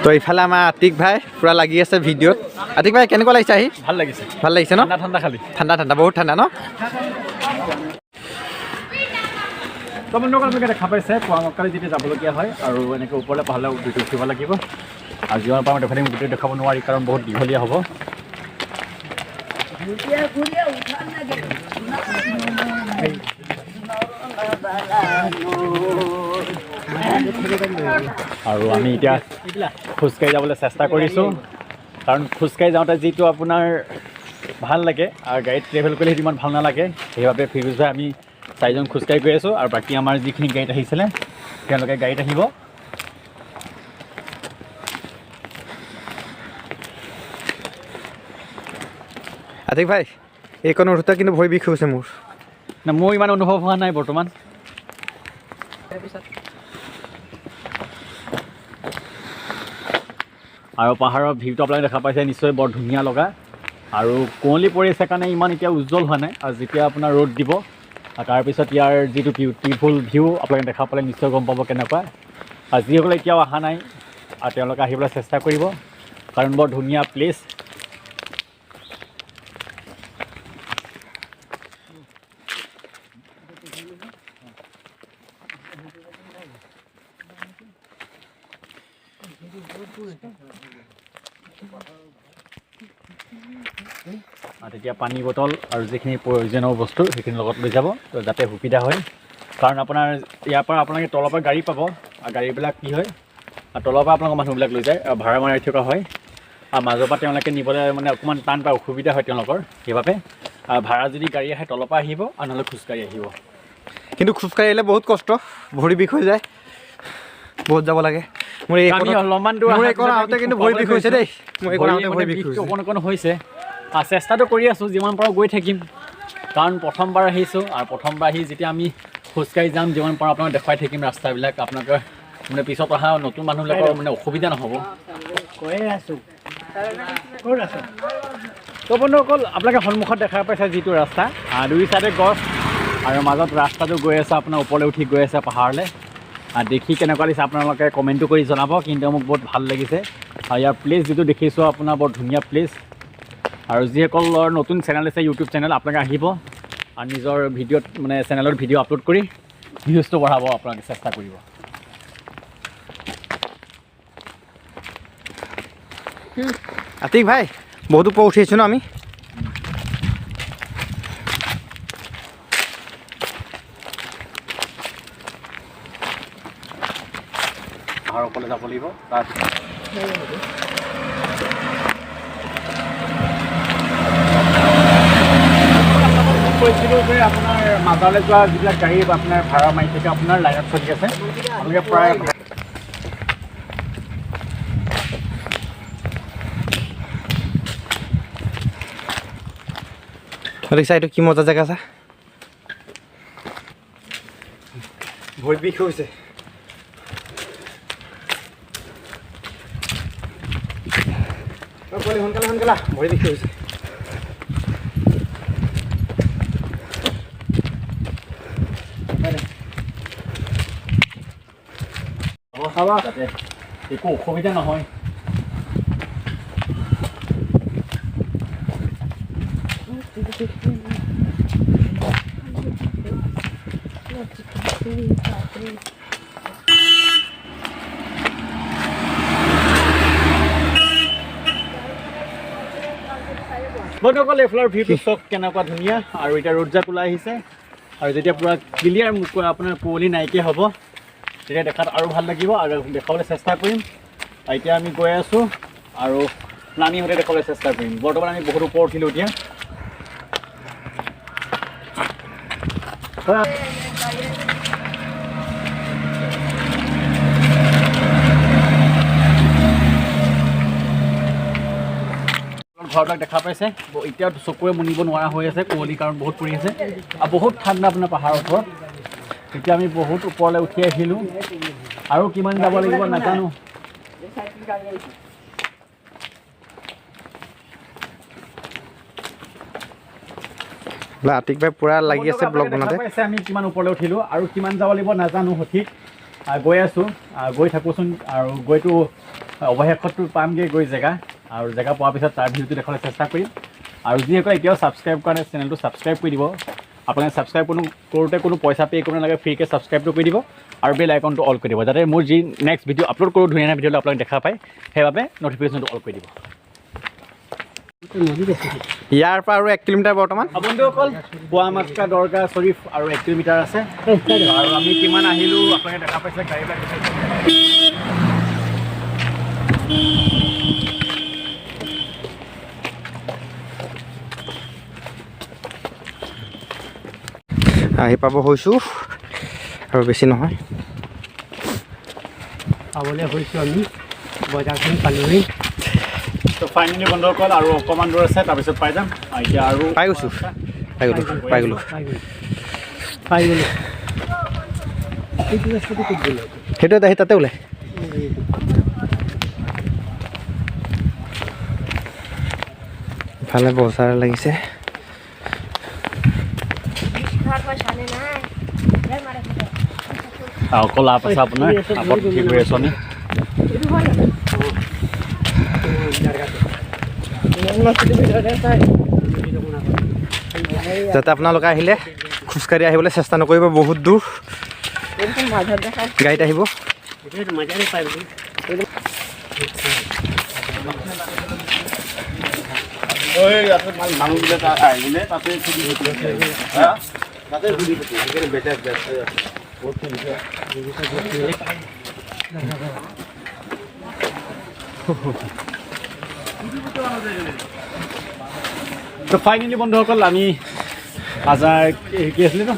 তো এইফালে আমাৰ আতিক ভাই পুৰা লাগি আছে ভিডিঅ'ত। আতিক ভাই কেনেকুৱা লাগিছে আহি? ভাল লাগিছে, ভাল লাগিছে ন? ঠাণ্ডা খালি ঠাণ্ডা বহুত ঠাণ্ডা ন? তো বন্ধুসকল আপোনালোকে দেখা পাইছে পুৱামকালি যেতিয়া যাবলগীয়া হয় আৰু এনেকৈ ওপৰলৈ পাহাৰলৈ উঠিব লাগিব। আৰু যিমান পাৰোঁ দেখাই দিম, গোটেই দেখাব নোৱাৰি কাৰণ বহুত দীঘলীয়া হ'ব। আৰু আমি এতিয়া খোজকাঢ়ি যাবলৈ চেষ্টা কৰিছোঁ কাৰণ খোজকাঢ়ি যাওঁতে যিটো আপোনাৰ ভাল লাগে আৰু গাড়ীত ট্ৰেভেল কৰিলে সেইটো ইমান ভাল নালাগে। সেইবাবে ফিৰোজ ভাই আমি চাৰিজন খোজকাঢ়ি গৈ আছোঁ আৰু বাকী আমাৰ যিখিনি গাড়ীত আহিছিলে তেওঁলোকে গাড়ীত আহিব। আতিক ভাই এইকণ উঠোতে কিন্তু ভৰি বিষ হৈছে মোৰ। না মোৰ ইমান অনুভৱ হোৱা নাই বৰ্তমান। আৰু পাহাৰৰ ভিউটো আপোনালোকে দেখা পাইছে নিশ্চয় বৰ ধুনীয়া লগা আৰু কুঁৱলী পৰি আছে কাৰণে ইমান এতিয়া উজ্জ্বল হোৱা নাই। আৰু যেতিয়া আপোনাৰ ৰ'দ দিব তাৰপিছত ইয়াৰ যিটো বিউটিফুল ভিউ আপোনালোকে দেখা পালে নিশ্চয় গম পাব কেনেকুৱা। আৰু যিসকলে এতিয়াও অহা নাই আৰু তেওঁলোকে আহিবলৈ চেষ্টা কৰিব কাৰণ বৰ ধুনীয়া প্লেচ। তেতিয়া পানী বটল আৰু যিখিনি প্ৰয়োজনীয় বস্তু সেইখিনি লগত লৈ যাব যাতে সুবিধা হয়। কাৰণ আপোনাৰ ইয়াৰ পৰা আপোনালোকে তলৰ পৰা গাড়ী পাব আৰু গাড়ীবিলাক কি হয় আৰু তলৰ পৰা আপোনালোকৰ মানুহবিলাক লৈ যায় আৰু ভাড়া মাৰি থকা হয় আৰু মাজৰ পৰা তেওঁলোকে নিবলৈ মানে অকণমান টান পায়, অসুবিধা হয় তেওঁলোকৰ। সেইবাবে ভাড়া যদি গাড়ী আহে তলৰ পৰা আহিব আৰু নহ'লে খোজকাঢ়ি আহিব। কিন্তু খোজকাঢ়ি আহিলে বহুত কষ্ট, ভৰি বিষ হৈ যায়, বহুত যাব লাগে। মোৰ এইকণ আহোঁতে কিন্তু ভৰি বিষ হৈছে দেই। মোৰ এইকণ আহোঁতে ভৰি বিষ হৈছে অকণ হৈছে। চেষ্টাটো কৰি আছোঁ, যিমান পাৰোঁ গৈ থাকিম কাৰণ প্ৰথমবাৰ আহিছোঁ আৰু প্ৰথমবাৰ আহি যেতিয়া আমি খোজকাঢ়ি যাম যিমান পাৰোঁ আপোনাক দেখুৱাই থাকিম ৰাস্তাবিলাক। আপোনালোকে মানে পিছত অহা নতুন মানুহবিলাকৰ মানে অসুবিধা নহ'ব। কৈয়ে আছোঁ। তো বন্ধুসকল আপোনালোকে সন্মুখত দেখা পাইছে যিটো ৰাস্তা, দুই চাইডে গছ আৰু মাজত ৰাস্তাটো গৈ আছে আপোনাৰ ওপৰলৈ উঠি গৈ আছে পাহাৰলৈ। দেখি কেনেকুৱা লাগিছে আপোনালোকে কমেণ্টটো কৰি জনাব। কিন্তু মোক বহুত ভাল লাগিছে আৰু ইয়াৰ প্লেচ যিটো দেখিছোঁ আপোনাৰ বৰ ধুনীয়া প্লেচ। আৰু যিসকলৰ নতুন চেনেল আছে ইউটিউব চেনেল আপোনালোকে আহিব আৰু নিজৰ ভিডিঅ'ত মানে চেনেলত ভিডিঅ' আপলোড কৰি ভিউজটো বঢ়াব আপোনালোকে চেষ্টা কৰিব। আতিক ভাই বহুত ওপৰ উঠি আহিছোঁ ন আমি। পাহাৰৰ ওপৰলৈ যাব লাগিব। তাৰপিছত কৈছিলোঁ যে আপোনাৰ মাজাৰলৈ যোৱা যিবিলাক গাড়ী আপোনাৰ ভাড়া মাৰি থাকে আপোনাৰ লাইনত চলি আছে। আপোনালোকে প্ৰায় দেখিছা এইটো কি মজা জেগা আছে, ভৰি বিষ হৈছে। সোনকালে সোনকালে ভৰি বিষ হৈছে। যাতে একো অসুবিধা নহয়। বন্ধুসকল এইফালৰ ভিউটো চাওক কেনেকুৱা ধুনীয়া। আৰু এতিয়া ৰ'দ জাক ওলাই আহিছে আৰু যেতিয়া পূৰা ক্লিয়াৰ আপোনাৰ কুঁৱলী নাইকিয়া হ'ব তেতিয়া দেখাত আৰু ভাল লাগিব আৰু দেখাবলৈ চেষ্টা কৰিম। এতিয়া আমি গৈ আছোঁ আৰু নামি আহোঁতে দেখাবলৈ চেষ্টা কৰিম। বৰ্তমান আমি বহুত ওপৰত উঠিলোঁ এতিয়া। ঘৰবিলাক দেখা পাইছে এতিয়া চকুৰে মুনিব নোৱাৰা হৈ আছে, কুঁৱলী কাৰণ বহুত পৰি আছে আৰু বহুত ঠাণ্ডা আপোনাৰ পাহাৰৰ ওপৰত। এতিয়া আমি বহুত ওপৰলৈ উঠি আহিলোঁ আৰু কিমান যাব লাগিব নাজানো। আতিক ভাই পুৰা লাগি আছে ব্লগ বনাওঁতে। আমি কিমান ওপৰলৈ উঠিলোঁ আৰু কিমান যাব লাগিব নাজানো সঠিক। গৈ আছোঁ, গৈ থাকোঁচোন আৰু গৈতো অৱশেষতটো পামগৈ গৈ জেগা আৰু জেগা পোৱাৰ পিছত তাৰ ভিডিঅ'টো দেখাবলৈ চেষ্টা কৰিম আৰু যিসকলে এতিয়াও ছাবস্ক্ৰাইব কৰা নাই চেনেলটো ছাবস্ক্ৰাইব কৰি দিব আপোনালোকে ছাবস্ক্ৰাইব কৰোঁতে কোনো পইচা পে' কৰিব নালাগে ফ্ৰীকৈ ছাবস্ক্ৰাইবটো কৰি দিব আৰু বেল আইকনটো অল কৰি দিব যাতে মোৰ যি নেক্সট ভিডিঅ' আপলোড কৰোঁ ধুনীয়া ধুনীয়া ভিডিঅ'টো আপোনালোকে দেখা পায় সেইবাবে ন'টিফিকেশ্যনটো অল কৰি দিব ইয়াৰ পৰা আৰু 1 কিলোমিটাৰ বৰ্তমান বন্ধুসকল পোৱা মাস্কা দৰকাৰ শ্বৰীফ আৰু 1 কিলোমিটাৰ আছে আৰু আমি কিমান আহিলোঁ আপোনালোকে দেখা পাইছে গাড়ীবিলাক আহি পাব হৈছোঁ আৰু বেছি নহয় পাবলৈ হৈছোঁ আমি বজাৰখন পালোহি তো ফাইনেলি বন্ধুসকল আৰু অকণমান দূৰ আছে তাৰপিছত পাই যাম এতিয়া আৰু পাই গ'লোঁ এইটো ৰাস্তাটো ক'ত গ'ল সেইটো এটা তাতে ওলাই ইফালে বজাৰ লাগিছে অকল লাভ আছে আপোনাৰ আগত কি কৰি আছোঁ আমি যাতে আপোনালোকে আহিলে খোজকাঢ়ি আহিবলৈ চেষ্টা নকৰিব বহুত দূৰ গাড়ীত আহিব তো ফাইনেলি বন্ধুসকল আমি আজাৰ কি আছিলে ন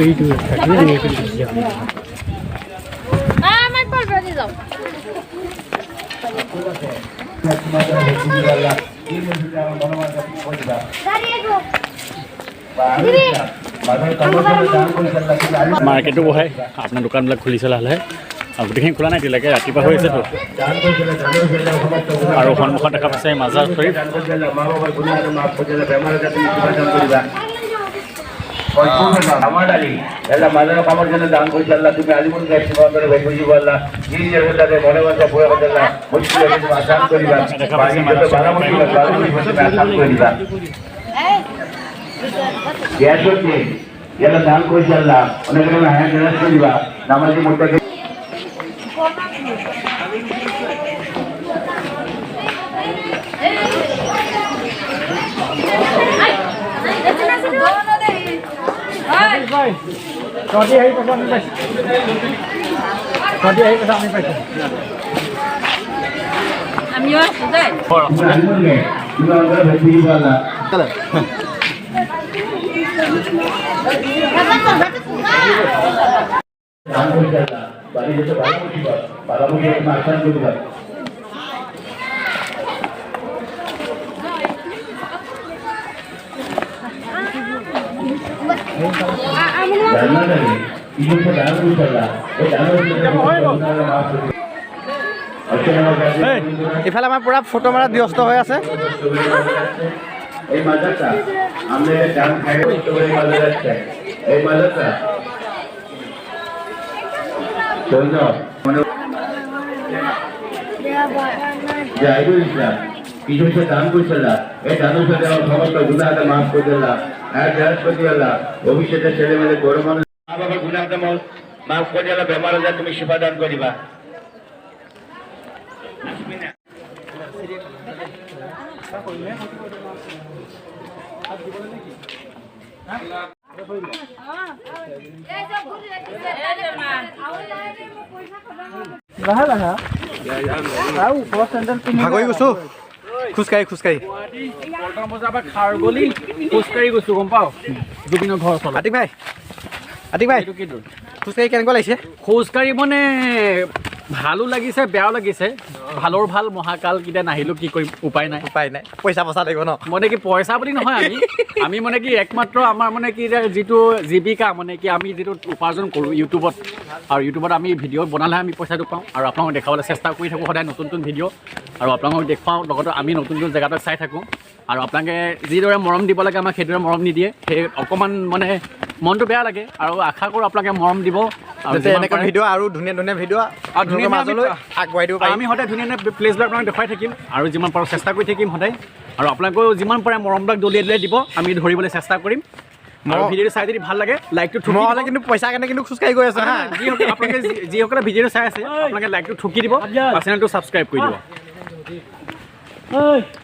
এইটো আমাৰ পৰ বেৰিয়ে যাও মাৰ্কেটো বহাই আপোনাৰ দোকানবিলাক খুলিছে লাহে লাহে আৰু গোটেইখিনি খোলা নাই এতিয়ালৈকে ৰাতিপুৱা হৈ আছেতো আৰু সন্মুখত দেখা পাইছে মাজাৰ শ্বৰীফ আমার আলী এটা মাজার কামার জন্য দান করেছি আল্লাহ তুমি আলিমুল গাছ করে ভাই বুঝিব আল্লাহ যিনি তাদের মনে মনে পুরো কথা না মুশকিল আছে আসান করিবা বারামতি আসান করিবা গ্যাস হচ্ছে এটা দান করেছি আল্লাহ অনেক হ্যাঁ গ্যাস করিবা নামাজি মোটাকে তহঁতি আহি পাইছ আমি পাইছোঁ তহঁতি আহি পাইছ আমি পাইছোঁ আমিও আছো দেই আলিমুল গাছ তুমি আমাদের ভাই বুঝিব আল্লাহ দান করেছি আল্লাহ বাড়ি যেতে বারামতি আসান করিবা ইফালে আমাৰ পুৰা ফটো মাৰাত ব্যস্ত হৈ আছে এই মাজারটা আমরা দান খাই এই মাজার আছে এই মাজারটা চলছো মানে জাহিদুল ইসলাম কিছু সে দান করছিল এই দানের সাথে সমস্ত গুনাহটা মাফ করে দিল আর বৃহস্পতি আল্লাহ ভবিষ্যতে ছেলে মেয়ে বড় মানুষ মা বাবা গুনাহটা মাফ করে দিল বেমার হলে তুমি শিফা দান করিবা ভাগৰি গৈছোঁ খোজকাঢ়ি পল্টন বজাৰ পৰা খাৰ গলি খোজকাঢ়ি গৈছোঁ গম পাওঁ জুবিনৰ ঘৰ ওচৰত আতিক ভাই এইটো কি দূৰ খোজকাঢ়ি কেনেকুৱা লাগিছে খোজকাঢ়ি মানে ভালো লাগিছে বেয়াও লাগিছে ভালৰ ভাল মহাকাল কেতিয়া নাহিলোঁ কি কৰিম উপায় নাই পইচা লাগিব ন মানে কি পইচা বুলি নহয় আমি মানে কি একমাত্ৰ আমাৰ মানে কি যিটো জীৱিকা মানে কি আমি যিটো উপাৰ্জন কৰোঁ ইউটিউবত আৰু ইউটিউবত আমি ভিডিঅ' বনালে আমি পইচাটো পাওঁ আৰু আপোনালোকক দেখাবলৈ চেষ্টা কৰি থাকোঁ সদায় নতুন নতুন ভিডিঅ' আৰু আপোনালোকক দেখুৱাওঁ লগতে আমি নতুন নতুন জেগাত চাই থাকোঁ আৰু আপোনালোকে যিদৰে মৰম দিব লাগে আমাক সেইদৰে মৰম নিদিয়ে সেই অকণমান মানে মনটো বেয়া লাগে আৰু আশা কৰোঁ আপোনালোকে মৰম দিব আৰু এনেকুৱা ভিডিঅ' আৰু ধুনীয়া ধুনীয়া ভিডিঅ' আৰু ধুনীয়া মাজলৈ আগবঢ়াই দিব পাৰিম আমি সদায় ধুনীয়া ধুনীয়া প্লেচবিলাক আপোনাক দেখুৱাই থাকিম আৰু যিমান পাৰোঁ চেষ্টা কৰি থাকিম সদায় আৰু আপোনালোকেও যিমান পাৰে মৰমবিলাক দলিয়াই দিব আমি ধৰিবলৈ চেষ্টা কৰিম আৰু ভিডিঅ'টো চাই যদি ভাল লাগে লাইকটো ঠুকি হ'লে কিন্তু পইচা কাৰণে কিন্তু খোজকাঢ়ি গৈ আছে হা আপোনালোকে যিসকলে ভিডিঅ'টো চাই আছে আপোনালোকে লাইকটো ঠুকি দিব আৰু চেনেলটো ছাবস্ক্ৰাইব কৰি দিব